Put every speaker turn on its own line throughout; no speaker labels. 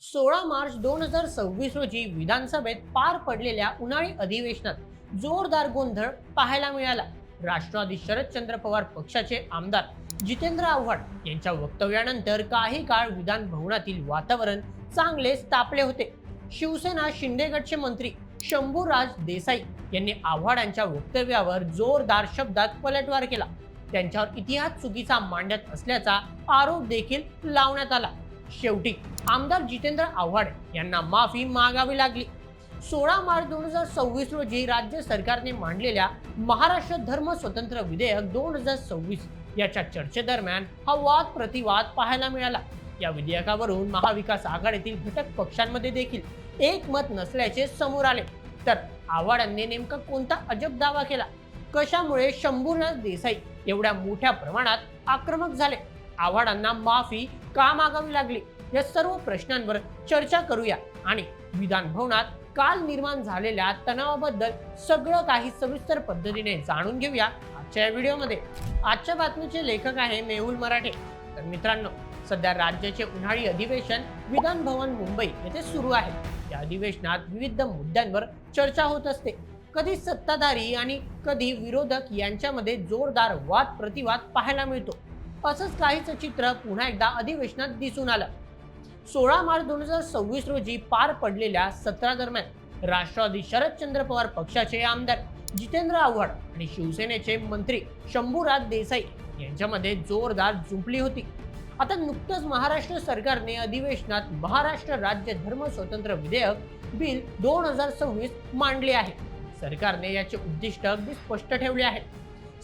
16 मार्च 2026 रोजी विधानसभेत पार पडलेल्या उन्हाळी अधिवेशनात जोरदार गोंधळ पाहायला मिळाला. राष्ट्रवादी शरदचंद्र पवार पक्षाचे आमदार जितेंद्र आव्हाड यांच्या वक्तव्यानंतर काही काळ विधान भवनातील वातावरण चांगलेच तापले होते. शिवसेना शिंदे गटचे मंत्री शंभूराज देसाई यांनी आव्हाडांच्या वक्तव्यावर जोरदार शब्दात पलटवार केला. त्यांच्यावर इतिहास चुकीचा मांडत असल्याचा आरोप देखील लावण्यात आला. शेवटी आमदार जितेंद्र आव्हाड यांना माफी मागावी लागली. 16 मार्च 2026 रोजी राज्य सरकारने मांडलेल्या महाराष्ट्र धर्म स्वतंत्र विधेयक 2026 याच्या चर्चेदरम्यान हा वाद प्रतिवाद पाहायला मिळाला. या विधेयकावरून महाविकास आघाडीतील घटक पक्षांमध्ये देखील एकमत नसल्याचे समोर आले. तर आव्हाडांनी नेमका कोणता अजब दावा केला, कशामुळे शंभूराज देसाई एवढ्या मोठ्या प्रमाणात आक्रमक झाले, आव्हाडांना माफी का मागावी लागली, या सर्व प्रश्नांवर चर्चा करूया आणि विधान भवनात काल निर्माण झालेल्या तणावाबद्दल सगळं काही सविस्तर पद्धतीने जाणून घेऊया आजच्या या व्हिडिओमध्ये. आजच्या बातमीचे लेखक आहे मेहुल मराठे. तर मित्रांनो, सध्या राज्याचे उन्हाळी अधिवेशन विधान भवन मुंबई येथे सुरू आहे. या अधिवेशनात विविध मुद्द्यांवर चर्चा होत असते. कधी सत्ताधारी आणि कधी विरोधक यांच्यामध्ये जोरदार वाद प्रतिवाद पाहायला मिळतो. असंच काहीच चित्र पुन्हा एकदा अधिवेशनात दिसून आलं. 16 मार्च 2026 रोजी पार पडलेल्या सत्रादरम्यान राष्ट्रवादी शरदचंद्र पवार पक्षाचे आमदार जितेंद्र आव्हाड आणि शिवसेनेचे मंत्री शंभूराज देसाई यांच्यामध्ये जोरदार जुंपली होती. आता नुकतंच महाराष्ट्र सरकारने अधिवेशनात महाराष्ट्र राज्य धर्म स्वतंत्र विधेयक बिल 2026 मांडले आहे. सरकारने याचे उद्दिष्ट अगदी स्पष्ट ठेवले आहे.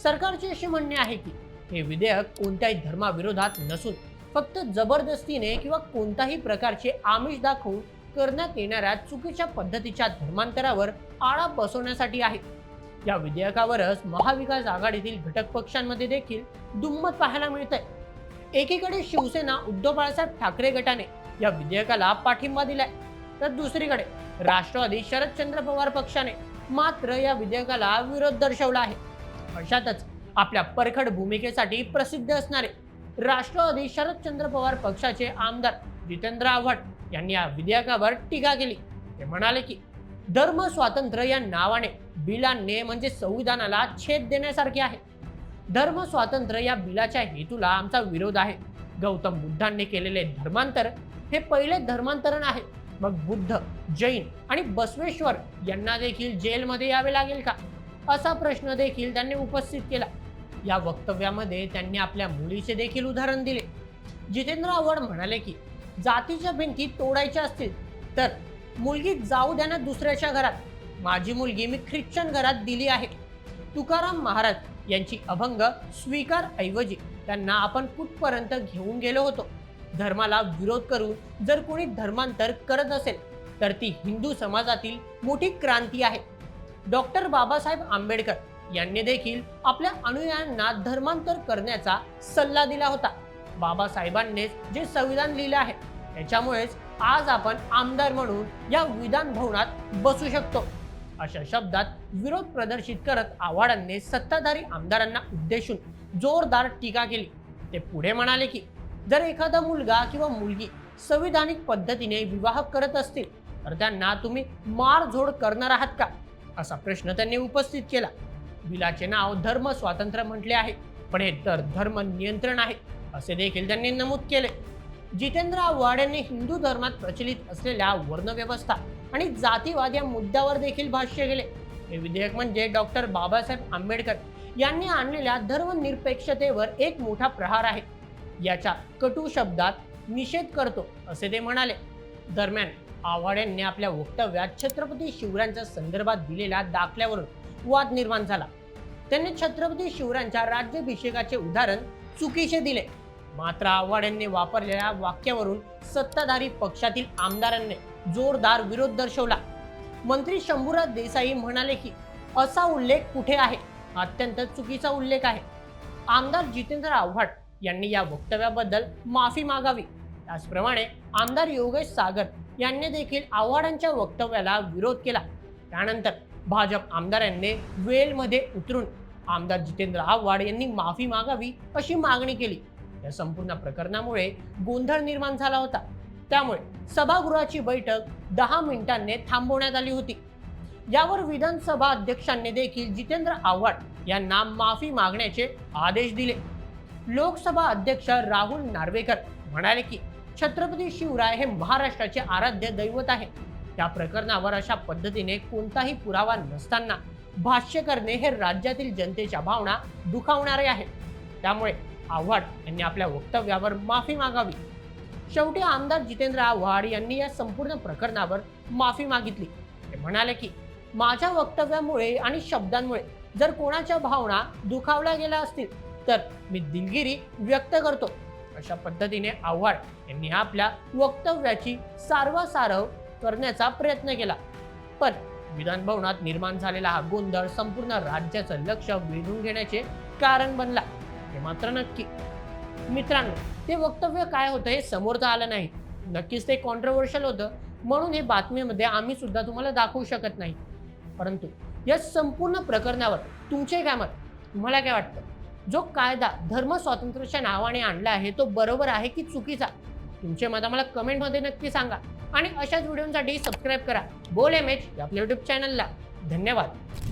सरकारचे असे म्हणणे आहे की हे विधेयक कोणत्याही धर्माविरोधात नसून फक्त जबरदस्तीने किंवा कोणत्याही प्रकारचे आमिष दाखवून करण्यात येणाऱ्या चुकीच्या पद्धतीच्या धर्मांतरावर आळा बसवण्यासाठी आहे. या विधेयकावरच महाविकास आघाडीतील घटक पक्षांमध्ये देखील दुम्मत पाहायला मिळते. एकीकडे शिवसेना उद्धव बाळासाहेब ठाकरे गटाने या विधेयकाला पाठिंबा दिलाय, तर दुसरीकडे राष्ट्रवादी शरदचंद्र पवार पक्षाने मात्र या विधेयकाला विरोध दर्शवला आहे. अशातच आपल्या परखड भूमिकेसाठी प्रसिद्ध असणारे राष्ट्रवादी शरदचंद्र पवार पक्षाचे आमदार जितेंद्र आव्हाड यांनी या विधेयकावर टीका केली. ते म्हणाले की धर्म स्वातंत्र्य या नावाने बिल आणणे म्हणजे संविधानाला छेद देण्यासारखे आहे. धर्म स्वातंत्र्य या बिलाच्या हेतूला आमचा विरोध आहे. गौतम बुद्धांनी केलेले धर्मांतर हे पहिले धर्मांतरण आहे. मग बुद्ध, जैन आणि बसवेश्वर यांना देखील जेलमध्ये यावे लागेल का, असा प्रश्न देखील त्यांनी उपस्थित केला. या वक्तव्यामध्ये त्यांनी आपल्या मुलीचे देखील उदाहरण दिले. जितेंद्र आव्हाड म्हणाले की जातीच्या भिंती तोडायच्या असतील तर मुलगी जाऊ द्या ना दुसऱ्याच्या घरात. माझी मुलगी मी ख्रिश्चन घरात दिली आहे. तुकाराम महाराज यांची अभंग स्वीकार ऐवजी त्यांना आपण कुठपर्यंत घेऊन गेलो होतो. धर्माला विरोध करून जर कोणी धर्मांतर करत असेल तर ती हिंदू समाजातील मोठी क्रांती आहे. डॉक्टर बाबासाहेब आंबेडकर यांनी देखील आपल्या अनुयायांना धर्मांतर करण्याचा सल्ला दिला होता. बाबासाहेबांनीच जे संविधान लिहिले आहे त्याच्यामुळेच आज आपण आमदार म्हणून या विधान भवनात बसू शकतो, अशा शब्दात विरोध प्रदर्शित करत आव्हाडांनी सत्ताधारी आमदारांना उद्देशून जोरदार टीका केली. ते पुढे म्हणाले की जर एखादा मुलगा किंवा मुलगी संविधानिक पद्धतीने विवाह करत असतील तर त्यांना तुम्ही मारझोड करणार आहात का, असा प्रश्न त्यांनी उपस्थित केला. बिलाचे नाव धर्म स्वातंत्र्य म्हटले आहे, पण हे तर धर्म नियंत्रण आहे, असे देखील त्यांनी नमूद केले. जितेंद्र आव्हाड यांनी हिंदू धर्मात प्रचलित असलेल्या वर्णव्यवस्था आणि जातीवाद या मुद्द्यावर देखील भाष्य केले. हे विधेयक म्हणजे डॉक्टर बाबासाहेब आंबेडकर यांनी आणलेल्या धर्मनिरपेक्षतेवर एक मोठा प्रहार आहे. याच्या कटू शब्दात निषेध करतो, असे ते म्हणाले. दरम्यान आव्हाड यांनी आपल्या वक्तव्यात छत्रपती शिवरायांच्या संदर्भात दिलेल्या दाखल्यावरून वाद निर्माण झाला. त्यांनी छत्रपती शिवरायांच्या राज्याभिषेकाचे उदाहरण चुकीचे दिले. मात्र आव्हाड यांनी वापरलेल्या वाक्यावरून सत्ताधारी पक्षातील आमदारांनी जोरदार विरोध दर्शवला. मंत्री शंभूराज देसाई म्हणाले की असा उल्लेख कुठे आहे, अत्यंत चुकीचा उल्लेख आहे. आमदार जितेंद्र आव्हाड यांनी या वक्तव्याबद्दल माफी मागावी. त्याचप्रमाणे आमदार योगेश सागर यांनी देखील आव्हाडांच्या वक्तव्याला विरोध केला. त्यानंतर भाजप आमदारांनी वेलमध्ये उतरून आमदार जितेंद्र आव्हाड यांनी माफी मागावी अशी मागणी केली. या संपूर्ण प्रकरणामुळे गोंधळ निर्माण झाला होता. त्यामुळे सभागृहाची बैठक 10 मिनिटांनी थांबवण्यात आली होती। यावर विधानसभा अध्यक्षांनी देखील जितेंद्र आव्हाड यांना माफी मागण्याचे आदेश दिले। लोकसभा अध्यक्ष राहुल नार्वेकर म्हणाले की छत्रपती शिवराय हे महाराष्ट्राचे आराध्य दैवत आहे। त्या प्रकरणावर अशा पद्धतीने कोणताही पुरावा नसताना भाष्य करणे हे राज्यातील जनतेच्या भावना दुखावणारे आहे। त्यामुळे आव्हाड यांनी आपल्या वक्तव्यावर माफी मागावी। शेवटी आमदार जितेंद्र आव्हाड यांनी या संपूर्ण प्रकरणावर माफी मागितली। ते म्हणाले की माझ्या वक्तव्यामुळे आणि शब्दांमुळे जर कोणाच्या भावना दुखावल्या गेल्या असतील तर मी दिलगिरी व्यक्त करतो। अशा पद्धतीने आव्हाड यांनी आपल्या वक्तव्याची सारवासारव करण्याचा प्रयत्न केला। पण विधान भवनात निर्माण झालेला हा गोंधळ संपूर्ण राज्याचं लक्ष वेधून घेण्याचे कारण बनला हे मात्र नक्की। मित्रांनो, ते वक्तव्य काय होतं हे समोर तर आलं नाही। नक्कीच ते कॉन्ट्रोवर्शियल होतं, म्हणून हे बातमीमध्ये आम्ही सुद्धा तुम्हाला दाखवू शकत नाही। परंतु या संपूर्ण प्रकरणावर तुमचे काय मत? तुम्हाला काय वाटतं? जो कायदा धर्म स्वातंत्र्याच्या नावाने आणला आहे तो बरोबर आहे की चुकीचा? तुमचे मत आम्हाला कमेंटमध्ये नक्की सांगा आणि अशाच व्हिडिओसाठी सबस्क्राईब करा बोल एमएच या आपल्या यूट्यूब चॅनलला। धन्यवाद।